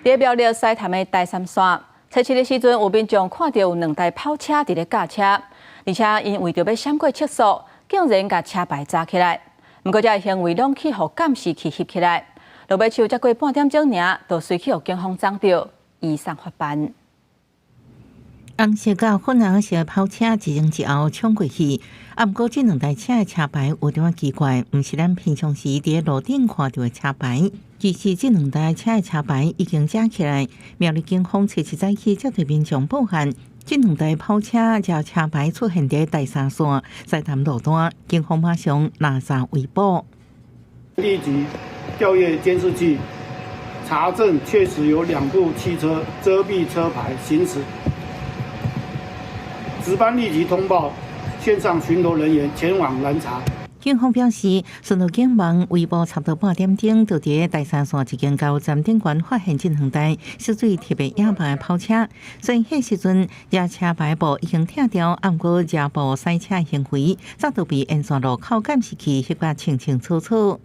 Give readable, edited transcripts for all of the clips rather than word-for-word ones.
伫苗栗西潭的大三线，初七的时阵，有民众看到有2台跑车伫咧驾车，而且因为着要闪过测速，竟然甲车牌砸起来。不过，这行为拢去互监视器翕起来。落尾树才过半点钟尔，就随去互警方抓到，移送法办。红色甲粉红色跑车一前一后冲过去，不过这2台车的车牌有点奇怪，毋是咱平常时伫路顶看到的车牌。其实这2台车的车牌已经遮起来，苗栗警方初7早起接到民众报案，这2台跑车加车牌出现在第3线西潭路段，警方马上拿查围捕。立即调阅监视器，查证确实有2部汽车遮蔽车牌行驶。值班立即通报线上巡逻人员前往拦查。警方表示，顺路警网围捕差不多半点钟，就伫第3线一间高站顶悬发现这2台涉水特别野牌跑车。虽然迄时阵野车牌部已经拆掉，不过野部赛车行为早就被沿线路口监视器翕得清清楚楚。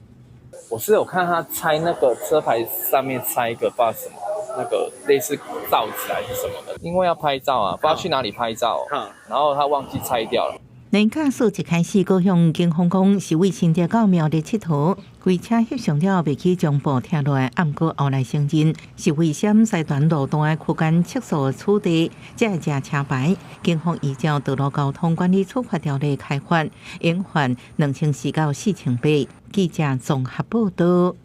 我是有看他拆那个车牌上面拆一个不知道什么，那个类似罩子还是什么的，因为要拍照啊，不知道去哪里拍照，然后他忘记拆掉了。连假数一开始，高雄警方讲是为新店到苗栗佚佗，规车翕上了未去将布拆落来，不过后来承认是危险西段路段的区间测速处地，才会遮车牌。警方依照道路交通管理处罚条例开罚，刑罚2400到4800。记者综合报道。